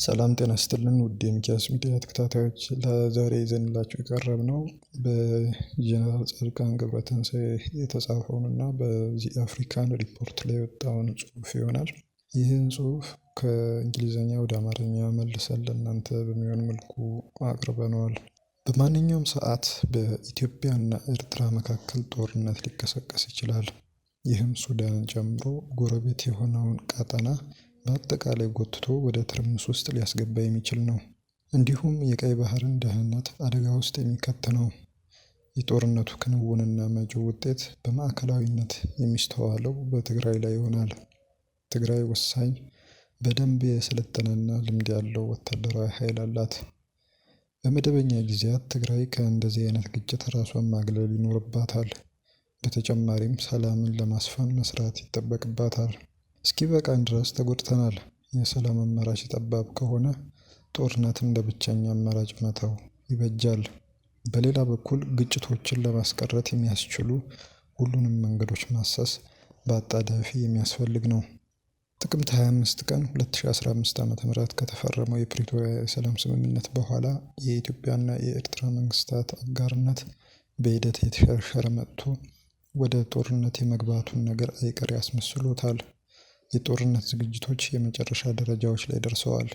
ሰላም ጤና ይስጥልን ውድ የሚኪያስ ሚዲያ ተከታታዮች፣ ለዛሬ ይዘንላችሁ የቀረብነው በጀነራል ጻድቃን ገብረትንሳኤ የተጻፈውንና በዚህ አፍሪካን ሪፖርት ላይ የወጣውን ጽሁፍ ይሆናል። ይህን ጽሁፍ ከእንግሊዝኛ ወደ አማርኛ መልሰን ለእናንተ በሚሆን መልኩ አቅርበነዋል። በማንኛውም ሰዓት በኢትዮጵያና ኤርትራ መካከል ጦርነት ሊቀሰቀስ ይችላል። ይህም ሱዳንን ጨምሮ ጎረቤት የሆነውን ቀጠና በአጠቃላይ ጎትቶ ወደ ትርምስ ውስጥ ሊያስገባ የሚችል ነው። እንዲሁም የቀይ ባህርን ደህንነት አደጋ ውስጥ የሚከት ነው። የጦርነቱ ክንውንና መጪው ውጤት በማዕከላዊነት የሚስተዋለው በትግራይ ላይ ይሆናል። ትግራይ ወሳኝ፣ በደንብ የሰለጠነና ልምድ ያለው ወታደራዊ ኃይል አላት። በመደበኛ ጊዜያት ትግራይ ከእንደዚህ አይነት ግጭት ራሷን ማግለል ይኖርባታል። በተጨማሪም ሰላምን ለማስፈን መስራት ይጠበቅባታል። እስኪበቃን ድረስ ተጎድተናል። የሰላም አማራጭ ጠባብ ከሆነ ጦርነትን እንደ ብቸኛ አማራጭ መተው ይበጃል። በሌላ በኩል ግጭቶችን ለማስቀረት የሚያስችሉ ሁሉንም መንገዶች ማሰስ በአጣዳፊ የሚያስፈልግ ነው። ጥቅምት 25 ቀን 2015 ዓ.ም ከተፈረመው የፕሪቶሪያ የሰላም ስምምነት በኋላ የኢትዮጵያና የኤርትራ መንግስታት አጋርነት በሂደት የተሸረሸረ መጥቶ ወደ ጦርነት የመግባቱን ነገር አይቀሬ ያስመስሎታል። የጦርነት ዝግጅቶች የመጨረሻ ደረጃዎች ላይ ደርሰዋል።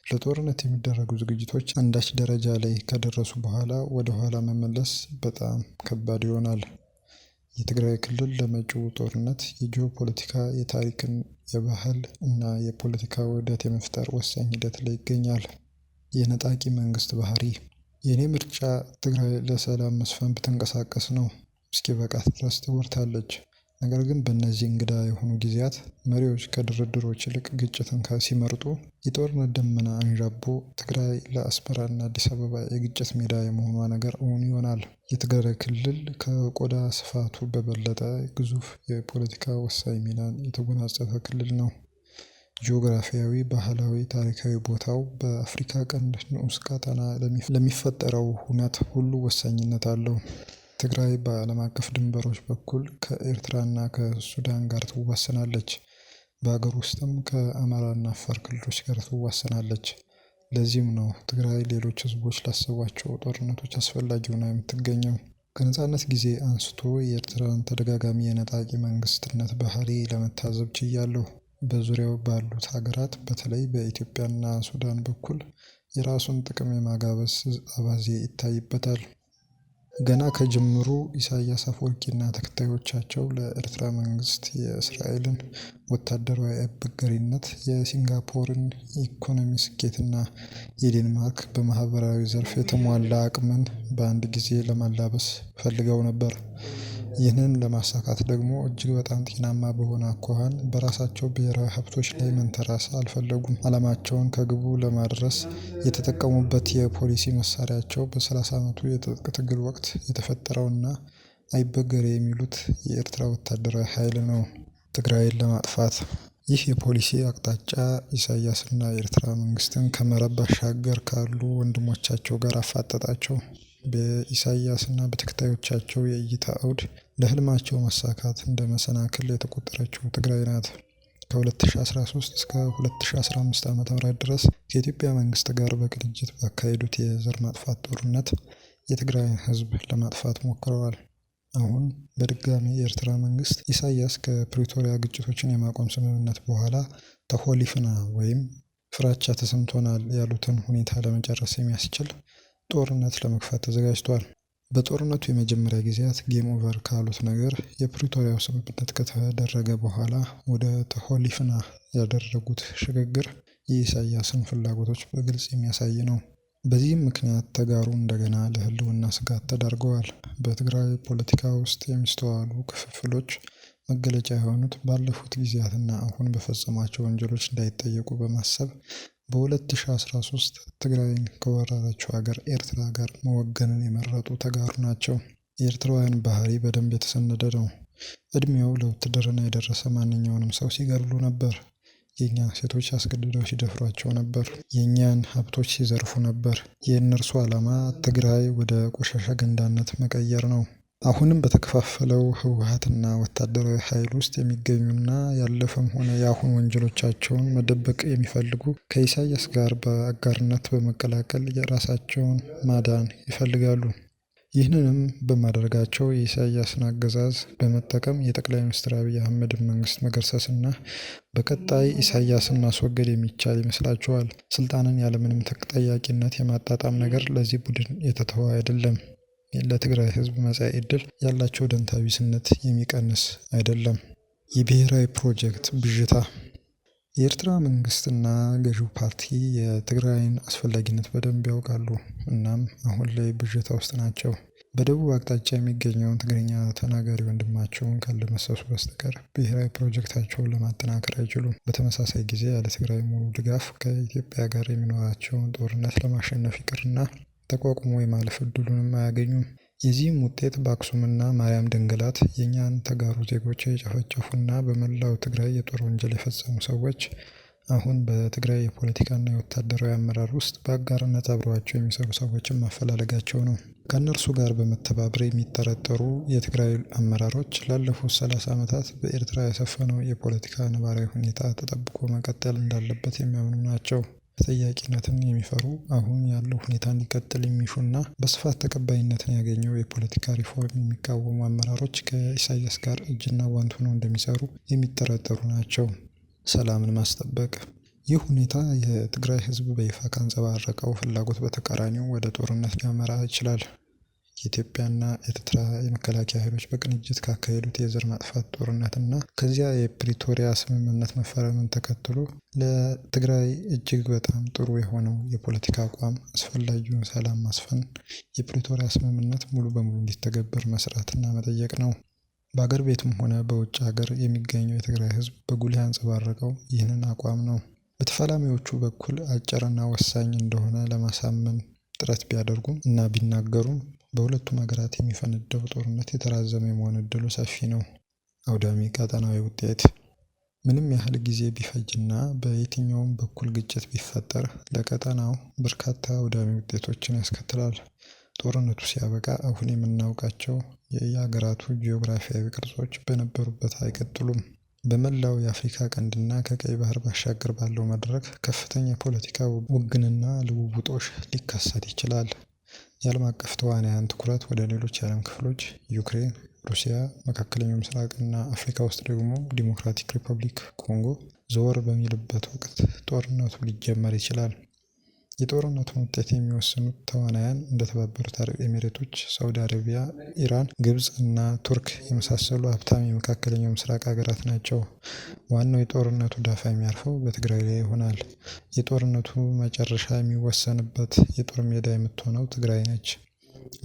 ለጦርነት የሚደረጉ ዝግጅቶች አንዳች ደረጃ ላይ ከደረሱ በኋላ ወደ ኋላ መመለስ በጣም ከባድ ይሆናል። የትግራይ ክልል ለመጪው ጦርነት የጂኦፖለቲካ፣ የታሪክን፣ የባህል እና የፖለቲካ ውህደት የመፍጠር ወሳኝ ሂደት ላይ ይገኛል። የነጣቂ መንግስት ባህሪ። የኔ ምርጫ ትግራይ ለሰላም መስፈን ብትንቀሳቀስ ነው። እስኪበቃት ድረስ ትጎድታለች። ነገር ግን በእነዚህ እንግዳ የሆኑ ጊዜያት መሪዎች ከድርድሮች ይልቅ ግጭትን ሲመርጡ የጦርነት ደመና አንዣቦ ትግራይ ለአስመራና አዲስ አበባ የግጭት ሜዳ የመሆኗ ነገር እውን ይሆናል። የትግራይ ክልል ከቆዳ ስፋቱ በበለጠ ግዙፍ የፖለቲካ ወሳኝ ሚናን የተጎናጸፈ ክልል ነው። ጂኦግራፊያዊ፣ ባህላዊ፣ ታሪካዊ ቦታው በአፍሪካ ቀንድ ንዑስ ቀጠና ለሚፈጠረው ሁነት ሁሉ ወሳኝነት አለው። ትግራይ በዓለም አቀፍ ድንበሮች በኩል ከኤርትራና ከሱዳን ጋር ትዋሰናለች። በሀገር ውስጥም ከአማራና አፋር ክልሎች ጋር ትዋሰናለች። ለዚህም ነው ትግራይ ሌሎች ህዝቦች ላሰቧቸው ጦርነቶች አስፈላጊ ሆና የምትገኘው። ከነጻነት ጊዜ አንስቶ የኤርትራን ተደጋጋሚ የነጣቂ መንግስትነት ባህሪ ለመታዘብ ችያለሁ። በዙሪያው ባሉት ሀገራት በተለይ በኢትዮጵያና ሱዳን በኩል የራሱን ጥቅም የማጋበስ አባዜ ይታይበታል። ገና ከጅምሩ ኢሳያስ አፈወርቂና ተከታዮቻቸው ለኤርትራ መንግስት የእስራኤልን ወታደራዊ አይበገሬነት፣ የሲንጋፖርን ኢኮኖሚ ስኬትና የዴንማርክ በማህበራዊ ዘርፍ የተሟላ አቅምን በአንድ ጊዜ ለማላበስ ፈልገው ነበር። ይህንን ለማሳካት ደግሞ እጅግ በጣም ጤናማ በሆነ አኳኋን በራሳቸው ብሔራዊ ሀብቶች ላይ መንተራስ አልፈለጉም። ዓላማቸውን ከግቡ ለማድረስ የተጠቀሙበት የፖሊሲ መሳሪያቸው በ30 ዓመቱ የትጥቅ ትግል ወቅት የተፈጠረውና አይበገሬ የሚሉት የኤርትራ ወታደራዊ ኃይል ነው፣ ትግራይን ለማጥፋት። ይህ የፖሊሲ አቅጣጫ ኢሳያስና የኤርትራ መንግስትን ከመረብ ባሻገር ካሉ ወንድሞቻቸው ጋር አፋጠጣቸው። በኢሳያስና በተከታዮቻቸው የእይታ አውድ ለህልማቸው መሳካት እንደ መሰናክል የተቆጠረችው ትግራይ ናት። ከ2013 እስከ 2015 ዓ.ም ድረስ ከኢትዮጵያ መንግስት ጋር በቅንጅት ባካሄዱት የዘር ማጥፋት ጦርነት የትግራይን ህዝብ ለማጥፋት ሞክረዋል። አሁን በድጋሚ የኤርትራ መንግስት ኢሳያስ ከፕሪቶሪያ ግጭቶችን የማቆም ስምምነት በኋላ ተሆሊፍና ወይም ፍራቻ ተሰምቶናል ያሉትን ሁኔታ ለመጨረስ የሚያስችል ጦርነት ለመክፈት ተዘጋጅቷል። በጦርነቱ የመጀመሪያ ጊዜያት ጌም ኦቨር ካሉት ነገር የፕሪቶሪያው ስምምነት ከተደረገ በኋላ ወደ ተሆሊፍና ያደረጉት ሽግግር የኢሳያስን ፍላጎቶች በግልጽ የሚያሳይ ነው። በዚህም ምክንያት ተጋሩ እንደገና ለህልውና ስጋት ተዳርገዋል። በትግራይ ፖለቲካ ውስጥ የሚስተዋሉ ክፍፍሎች መገለጫ የሆኑት ባለፉት ጊዜያትና አሁን በፈጸሟቸው ወንጀሎች እንዳይጠየቁ በማሰብ በ2013 ትግራይን ከወረረችው ሀገር ኤርትራ ጋር መወገንን የመረጡ ተጋሩ ናቸው። የኤርትራውያን ባህሪ በደንብ የተሰነደ ነው። እድሜው ለውትድርና የደረሰ ማንኛውንም ሰው ሲገድሉ ነበር። የእኛ ሴቶች አስገድደው ሲደፍሯቸው ነበር። የእኛን ሀብቶች ሲዘርፉ ነበር። የእነርሱ ዓላማ ትግራይ ወደ ቆሻሻ ገንዳነት መቀየር ነው። አሁንም በተከፋፈለው ህወሓትና ወታደራዊ ኃይል ውስጥ የሚገኙና ያለፈም ሆነ የአሁን ወንጀሎቻቸውን መደበቅ የሚፈልጉ ከኢሳያስ ጋር በአጋርነት በመቀላቀል የራሳቸውን ማዳን ይፈልጋሉ። ይህንንም በማድረጋቸው የኢሳያስን አገዛዝ በመጠቀም የጠቅላይ ሚኒስትር አብይ አህመድን መንግስት መገርሰስና በቀጣይ ኢሳያስን ማስወገድ የሚቻል ይመስላቸዋል። ስልጣንን ያለምንም ተጠያቂነት የማጣጣም ነገር ለዚህ ቡድን የተተወ አይደለም። ለትግራይ ህዝብ መጻኢ ዕድል ያላቸው ደንታ ቢስነት የሚቀንስ አይደለም። የብሔራዊ ፕሮጀክት ብዥታ። የኤርትራ መንግስትና ገዢው ፓርቲ የትግራይን አስፈላጊነት በደንብ ያውቃሉ። እናም አሁን ላይ ብዥታ ውስጥ ናቸው። በደቡብ አቅጣጫ የሚገኘውን ትግርኛ ተናጋሪ ወንድማቸውን ካልደመሰሱ በስተቀር ብሔራዊ ፕሮጀክታቸውን ለማጠናከር አይችሉም። በተመሳሳይ ጊዜ ያለ ትግራይ ሙሉ ድጋፍ ከኢትዮጵያ ጋር የሚኖራቸውን ጦርነት ለማሸነፍ ይቅርና ተቋቁሞ የማለፍ እድሉንም አያገኙም። የዚህም ውጤት በአክሱምና ማርያም ደንገላት የእኛን ተጋሩ ዜጎች የጨፈጨፉና በመላው ትግራይ የጦር ወንጀል የፈጸሙ ሰዎች አሁን በትግራይ የፖለቲካና የወታደራዊ አመራር ውስጥ በአጋርነት አብረዋቸው የሚሰሩ ሰዎችን ማፈላለጋቸው ነው። ከእነርሱ ጋር በመተባበር የሚጠረጠሩ የትግራይ አመራሮች ላለፉት 30 ዓመታት በኤርትራ የሰፈነው የፖለቲካ ነባራዊ ሁኔታ ተጠብቆ መቀጠል እንዳለበት የሚያምኑ ናቸው። ተጠያቂነትን የሚፈሩ አሁን ያለው ሁኔታ እንዲቀጥል የሚሹና በስፋት ተቀባይነትን ያገኘው የፖለቲካ ሪፎርም የሚቃወሙ አመራሮች ከኢሳያስ ጋር እጅና ጓንት ሆነው እንደሚሰሩ የሚጠረጠሩ ናቸው። ሰላምን ማስጠበቅ። ይህ ሁኔታ የትግራይ ህዝብ በይፋ ካንጸባረቀው ፍላጎት በተቃራኒው ወደ ጦርነት ሊያመራ ይችላል። የኢትዮጵያና ኤርትራ የመከላከያ ኃይሎች በቅንጅት ካካሄዱት የዘር ማጥፋት ጦርነትና ከዚያ የፕሪቶሪያ ስምምነት መፈረምን ተከትሎ ለትግራይ እጅግ በጣም ጥሩ የሆነው የፖለቲካ አቋም አስፈላጊውን ሰላም ማስፈን፣ የፕሪቶሪያ ስምምነት ሙሉ በሙሉ እንዲተገበር መስራትና መጠየቅ ነው። በአገር ቤትም ሆነ በውጭ ሀገር የሚገኘው የትግራይ ህዝብ በጉልህ ያንጸባረቀው ይህንን አቋም ነው። በተፋላሚዎቹ በኩል አጭርና ወሳኝ እንደሆነ ለማሳመን ጥረት ቢያደርጉም እና ቢናገሩም በሁለቱም ሀገራት የሚፈነዳው ጦርነት የተራዘመ የመሆን እድሉ ሰፊ ነው። አውዳሚ ቀጠናዊ ውጤት። ምንም ያህል ጊዜ ቢፈጅና በየትኛውም በኩል ግጭት ቢፈጠር ለቀጠናው በርካታ አውዳሚ ውጤቶችን ያስከትላል። ጦርነቱ ሲያበቃ አሁን የምናውቃቸው የየሀገራቱ ጂኦግራፊያዊ ቅርጾች በነበሩበት አይቀጥሉም። በመላው የአፍሪካ ቀንድና ከቀይ ባህር ባሻገር ባለው መድረክ ከፍተኛ የፖለቲካ ውግንና ልውውጦች ሊከሰት ይችላል። የዓለም አቀፍ ተዋናያን ትኩረት ወደ ሌሎች የዓለም ክፍሎች ዩክሬን፣ ሩሲያ፣ መካከለኛው ምስራቅና አፍሪካ ውስጥ ደግሞ ዲሞክራቲክ ሪፐብሊክ ኮንጎ ዘወር በሚልበት ወቅት ጦርነቱ ሊጀመር ይችላል። የጦርነቱን ውጤት የሚወስኑት ተዋናያን እንደ ተባበሩት አረብ ኤሚሬቶች፣ ሳውዲ አረቢያ፣ ኢራን፣ ግብጽ እና ቱርክ የመሳሰሉ ሀብታም የመካከለኛው ምስራቅ ሀገራት ናቸው። ዋናው የጦርነቱ ዳፋ የሚያርፈው በትግራይ ላይ ይሆናል። የጦርነቱ መጨረሻ የሚወሰንበት የጦር ሜዳ የምትሆነው ትግራይ ነች።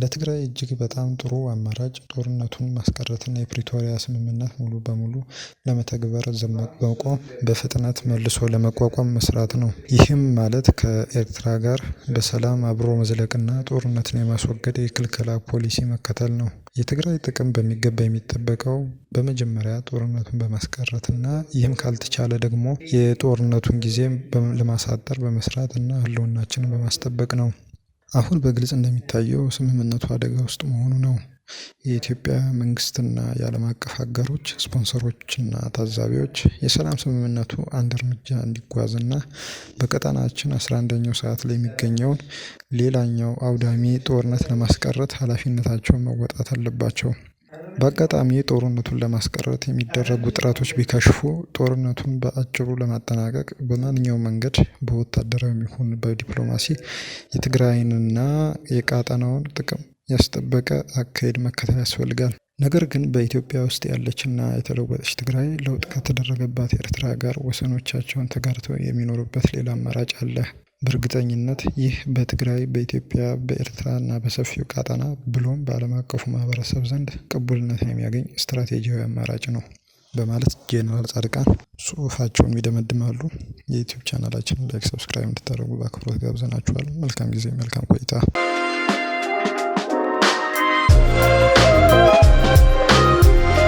ለትግራይ እጅግ በጣም ጥሩ አማራጭ ጦርነቱን ማስቀረትና የፕሪቶሪያ ስምምነት ሙሉ በሙሉ ለመተግበር በመቆም በፍጥነት መልሶ ለመቋቋም መስራት ነው። ይህም ማለት ከኤርትራ ጋር በሰላም አብሮ መዝለቅና ጦርነትን የማስወገድ የክልከላ ፖሊሲ መከተል ነው። የትግራይ ጥቅም በሚገባ የሚጠበቀው በመጀመሪያ ጦርነቱን በማስቀረትና ይህም ካልተቻለ ደግሞ የጦርነቱን ጊዜ ለማሳጠር በመስራትና ህልውናችንን በማስጠበቅ ነው። አሁን በግልጽ እንደሚታየው ስምምነቱ አደጋ ውስጥ መሆኑ ነው። የኢትዮጵያ መንግስትና የዓለም አቀፍ አጋሮች፣ ስፖንሰሮችና ታዛቢዎች የሰላም ስምምነቱ አንድ እርምጃ እንዲጓዝና በቀጠናችን 11ኛው ሰዓት ላይ የሚገኘውን ሌላኛው አውዳሚ ጦርነት ለማስቀረት ኃላፊነታቸውን መወጣት አለባቸው። በአጋጣሚ ጦርነቱን ለማስቀረት የሚደረጉ ጥረቶች ቢከሽፉ ጦርነቱን በአጭሩ ለማጠናቀቅ በማንኛውም መንገድ በወታደራዊ ይሁን በዲፕሎማሲ የትግራይንና የቀጠናውን ጥቅም ያስጠበቀ አካሄድ መከተል ያስፈልጋል። ነገር ግን በኢትዮጵያ ውስጥ ያለችና የተለወጠች ትግራይ ለውጥ ከተደረገባት ኤርትራ ጋር ወሰኖቻቸውን ተጋርተው የሚኖሩበት ሌላ አማራጭ አለ። በእርግጠኝነት ይህ በትግራይ፣ በኢትዮጵያ፣ በኤርትራ እና በሰፊው ቀጠና ብሎም በዓለም አቀፉ ማህበረሰብ ዘንድ ቅቡልነትን የሚያገኝ ስትራቴጂያዊ አማራጭ ነው በማለት ጄኔራል ጻድቃን ጽሑፋቸውን ይደመድማሉ። የዩቲዩብ ቻናላችንን ላይክ፣ ሰብስክራይብ እንድታደርጉ በአክብሮት ጋብዘናችኋል። መልካም ጊዜ፣ መልካም ቆይታ።